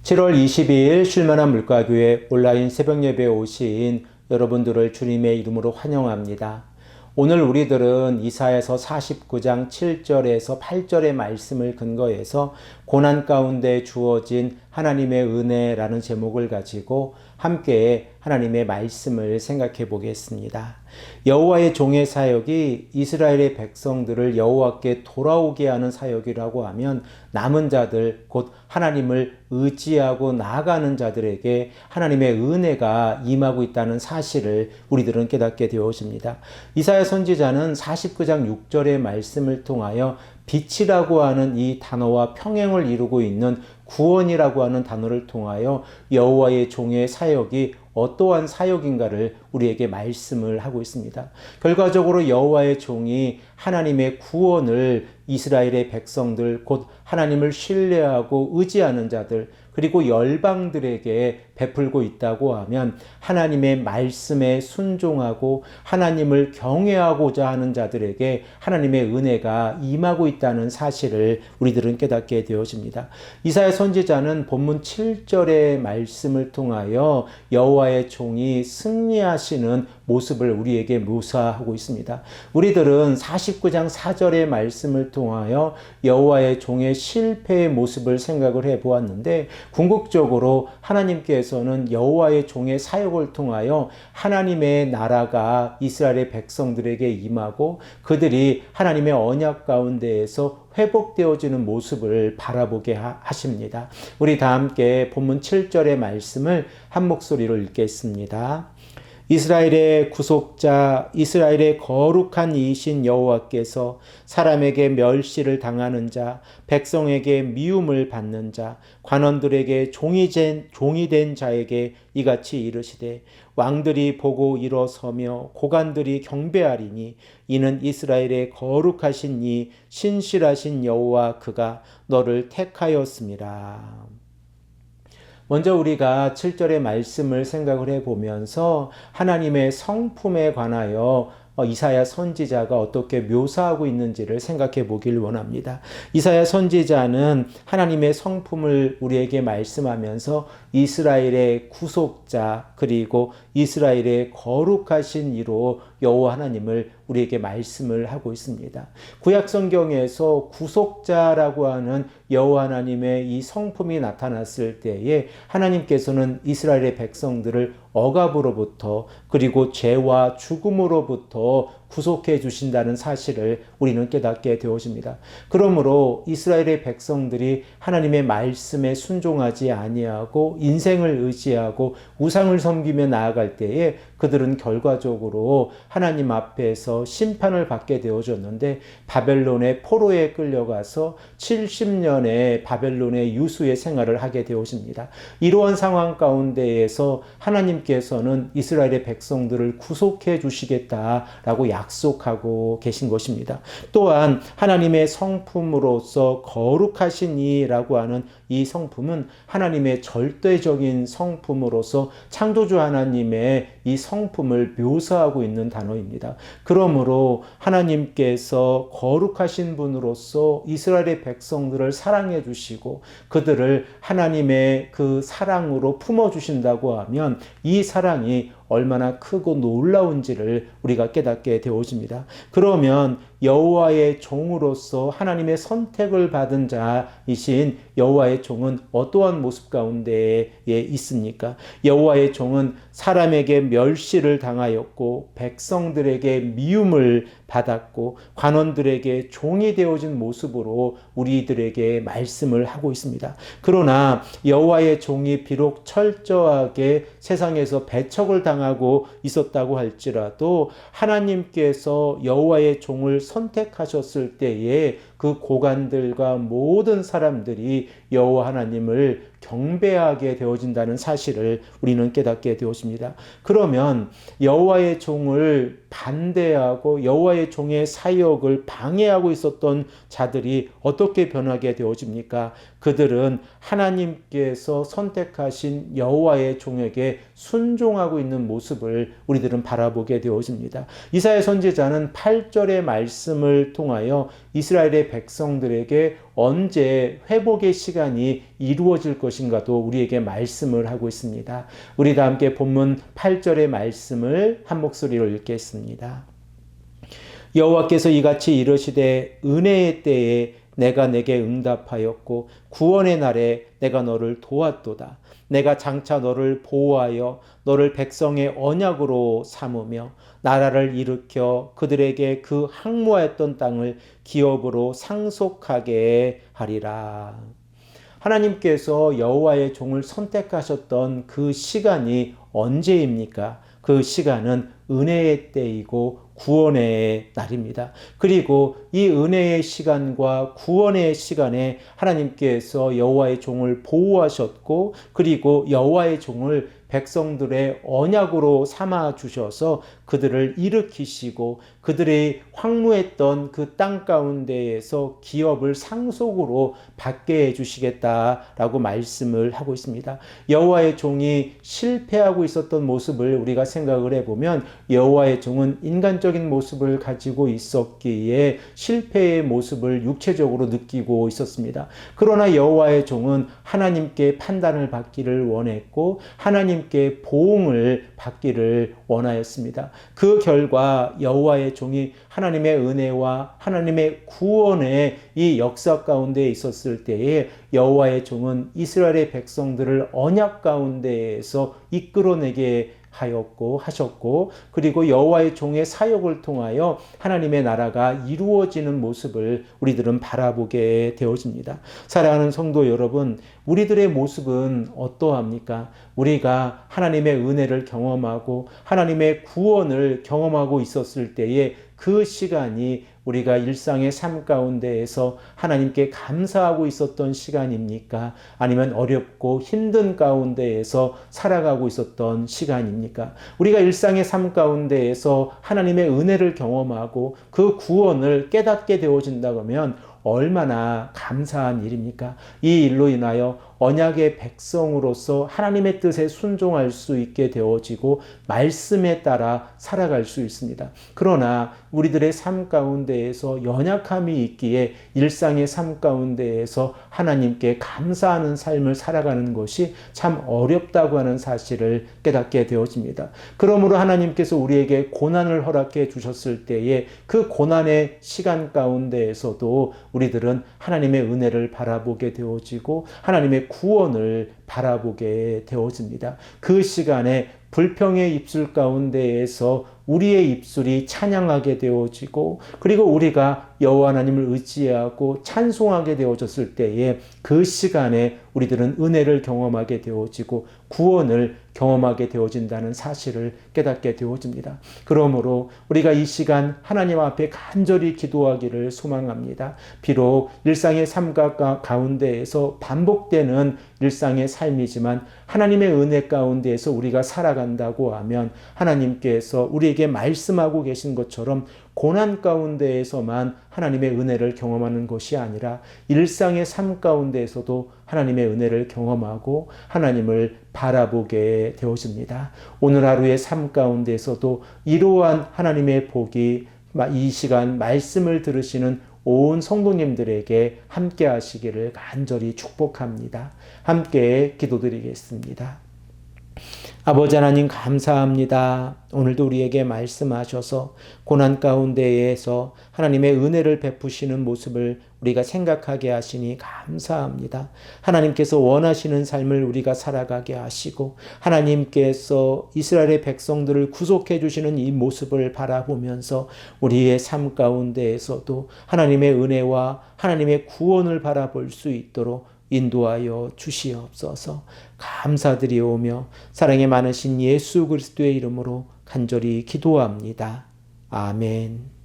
7월 22일 쉴만한 물가교회 온라인 새벽예배에 오신 여러분들을 주님의 이름으로 환영합니다. 오늘 우리들은 이사야서 49장 7절에서 8절의 말씀을 근거해서 고난 가운데 주어진 하나님의 은혜라는 제목을 가지고 함께 하나님의 말씀을 생각해 보겠습니다. 여호와의 종의 사역이 이스라엘의 백성들을 여호와께 돌아오게 하는 사역이라고 하면 남은 자들 곧 하나님을 의지하고 나아가는 자들에게 하나님의 은혜가 임하고 있다는 사실을 우리들은 깨닫게 되어집니다. 이사야 선지자는 49장 6절의 말씀을 통하여 빛이라고 하는 이 단어와 평행을 이루고 있는 구원이라고 하는 단어를 통하여 여호와의 종의 사역이 어떠한 사역인가를 우리에게 말씀을 하고 있습니다. 결과적으로 여호와의 종이 하나님의 구원을 이스라엘의 백성들 곧 하나님을 신뢰하고 의지하는 자들 그리고 열방들에게 베풀고 있다고 하면 하나님의 말씀에 순종하고 하나님을 경외하고자 하는 자들에게 하나님의 은혜가 임하고 있다는 사실을 우리들은 깨닫게 되어집니다. 이사야 선지자는 본문 7절의 말씀을 통하여 여호와의 종이 승리하시는 모습을 우리에게 묘사하고 있습니다. 우리들은 49장 4절의 말씀을 통하여 여호와의 종의 실패의 모습을 생각을 해보았는데 궁극적으로 하나님께서는 여호와의 종의 사역을 통하여 하나님의 나라가 이스라엘의 백성들에게 임하고 그들이 하나님의 언약 가운데에서 회복되어지는 모습을 바라보게 하십니다. 우리 다 함께 본문 7절의 말씀을 한 목소리로 읽겠습니다. 이스라엘의 구속자, 이스라엘의 거룩한 이이신 여호와께서 사람에게 멸시를 당하는 자, 백성에게 미움을 받는 자, 관원들에게 종이 된 자에게 이같이 이르시되 왕들이 보고 일어서며 고관들이 경배하리니 이는 이스라엘의 거룩하신 이 신실하신 여호와 그가 너를 택하였습니다. 먼저 우리가 7절의 말씀을 생각을 해보면서 하나님의 성품에 관하여 이사야 선지자가 어떻게 묘사하고 있는지를 생각해 보길 원합니다. 이사야 선지자는 하나님의 성품을 우리에게 말씀하면서 이스라엘의 구속자 그리고 이스라엘의 거룩하신 이로 여호와 하나님을 우리에게 말씀을 하고 있습니다. 구약 성경에서 구속자라고 하는 여호와 하나님의 이 성품이 나타났을 때에 하나님께서는 이스라엘의 백성들을 억압으로부터 그리고 죄와 죽음으로부터 구속해 주신다는 사실을 우리는 깨닫게 되어집니다. 그러므로 이스라엘의 백성들이 하나님의 말씀에 순종하지 아니하고 인생을 의지하고 우상을 섬기며 나아갈 때에 그들은 결과적으로 하나님 앞에서 심판을 받게 되어졌는데 바벨론의 포로에 끌려가서 70년의 바벨론의 유수의 생활을 하게 되어집니다. 이러한 상황 가운데에서 하나님께서는 이스라엘의 백성들을 구속해 주시겠다라고 약속하고 계신 것입니다. 또한 하나님의 성품으로서 거룩하신 이라고 하는 이 성품은 하나님의 절대적인 성품으로서 창조주 하나님의 이 성품을 묘사하고 있는 단어입니다. 그러므로 하나님께서 거룩하신 분으로서 이스라엘의 백성들을 사랑해 주시고 그들을 하나님의 그 사랑으로 품어 주신다고 하면 이 사랑이 얼마나 크고 놀라운지를 우리가 깨닫게 되어집니다. 그러면 여호와의 종으로서 하나님의 선택을 받은 자이신 여호와의 종은 어떠한 모습 가운데에 있습니까? 여호와의 종은 사람에게 멸시를 당하였고 백성들에게 미움을 받았고 관원들에게 종이 되어진 모습으로 우리들에게 말씀을 하고 있습니다. 그러나 여호와의 종이 비록 철저하게 세상에서 배척을 당하고 있었다고 할지라도 하나님께서 여호와의 종을 선택하셨을 때에 그 고관들과 모든 사람들이 여호와 하나님을 경배하게 되어진다는 사실을 우리는 깨닫게 되었습니다. 그러면 여호와의 종을 반대하고 여호와의 종의 사역을 방해하고 있었던 자들이 어떻게 변하게 되어집니까? 그들은 하나님께서 선택하신 여호와의 종에게 순종하고 있는 모습을 우리들은 바라보게 되어집니다. 이사야 선지자는 8절의 말씀을 통하여 이스라엘의 백성들에게 언제 회복의 시간이 이루어질 것인가도 우리에게 말씀을 하고 있습니다. 우리 다 함께 본문 8절의 말씀을 한 목소리로 읽겠습니다. 여호와께서 이같이 이르시되 은혜의 때에 내가 내게 응답하였고 구원의 날에 내가 너를 도왔도다. 내가 장차 너를 보호하여 너를 백성의 언약으로 삼으며 나라를 일으켜 그들에게 그 항모하였던 땅을 기업으로 상속하게 하리라. 하나님께서 여호와의 종을 선택하셨던 그 시간이 언제입니까? 그 시간은 은혜의 때이고 구원의 날입니다. 그리고 이 은혜의 시간과 구원의 시간에 하나님께서 여호와의 종을 보호하셨고, 그리고 여호와의 종을 백성들의 언약으로 삼아 주셔서 그들을 일으키시고 그들의 황무했던 그 땅 가운데에서 기업을 상속으로 받게 해주시겠다라고 말씀을 하고 있습니다. 여호와의 종이 실패하고 있었던 모습을 우리가 생각을 해보면 여호와의 종은 인간적인 모습을 가지고 있었기에 실패의 모습을 육체적으로 느끼고 있었습니다. 그러나 여호와의 종은 하나님께 판단을 받기를 원했고 하나님께 보응을 받기를 원하였습니다. 그 결과 여호와의 종이 하나님의 은혜와 하나님의 구원의 이 역사 가운데 있었을 때에 여호와의 종은 이스라엘의 백성들을 언약 가운데에서 이끌어내게 하셨고, 그리고 여호와의 종의 사역을 통하여 하나님의 나라가 이루어지는 모습을 우리들은 바라보게 되어집니다. 사랑하는 성도 여러분, 우리들의 모습은 어떠합니까? 우리가 하나님의 은혜를 경험하고 하나님의 구원을 경험하고 있었을 때에 그 시간이 우리가 일상의 삶 가운데에서 하나님께 감사하고 있었던 시간입니까? 아니면 어렵고 힘든 가운데에서 살아가고 있었던 시간입니까? 우리가 일상의 삶 가운데에서 하나님의 은혜를 경험하고 그 구원을 깨닫게 되어진다고 하면 얼마나 감사한 일입니까? 이 일로 인하여 언약의 백성으로서 하나님의 뜻에 순종할 수 있게 되어지고 말씀에 따라 살아갈 수 있습니다. 그러나 우리들의 삶 가운데에서 연약함이 있기에 일상의 삶 가운데에서 하나님께 감사하는 삶을 살아가는 것이 참 어렵다고 하는 사실을 깨닫게 되어집니다. 그러므로 하나님께서 우리에게 고난을 허락해 주셨을 때에 그 고난의 시간 가운데에서도 우리들은 하나님의 은혜를 바라보게 되어지고 하나님의 구원을 바라보게 되어집니다. 그 시간에 불평의 입술 가운데에서 우리의 입술이 찬양하게 되어지고, 그리고 우리가 여호와 하나님을 의지하고 찬송하게 되어졌을 때에 그 시간에 우리들은 은혜를 경험하게 되어지고 구원을 경험하게 되어진다는 사실을 깨닫게 되어집니다. 그러므로 우리가 이 시간 하나님 앞에 간절히 기도하기를 소망합니다. 비록 일상의 삶 가운데에서 반복되는 일상의 삶이지만 하나님의 은혜 가운데에서 우리가 살아간다고 하면 하나님께서 우리에게 말씀하고 계신 것처럼 고난 가운데에서만 하나님의 은혜를 경험하는 것이 아니라 일상의 삶 가운데에서도 하나님의 은혜를 경험하고 하나님을 바라보게 되어집니다. 오늘 하루의 삶 가운데에서도 이러한 하나님의 복이 이 시간 말씀을 들으시는 온 성도님들에게 함께 하시기를 간절히 축복합니다. 함께 기도드리겠습니다. 아버지 하나님 감사합니다. 오늘도 우리에게 말씀하셔서 고난 가운데에서 하나님의 은혜를 베푸시는 모습을 우리가 생각하게 하시니 감사합니다. 하나님께서 원하시는 삶을 우리가 살아가게 하시고 하나님께서 이스라엘의 백성들을 구속해 주시는 이 모습을 바라보면서 우리의 삶 가운데에서도 하나님의 은혜와 하나님의 구원을 바라볼 수 있도록 인도하여 주시옵소서. 감사드리오며 사랑이 많으신 예수 그리스도의 이름으로 간절히 기도합니다. 아멘.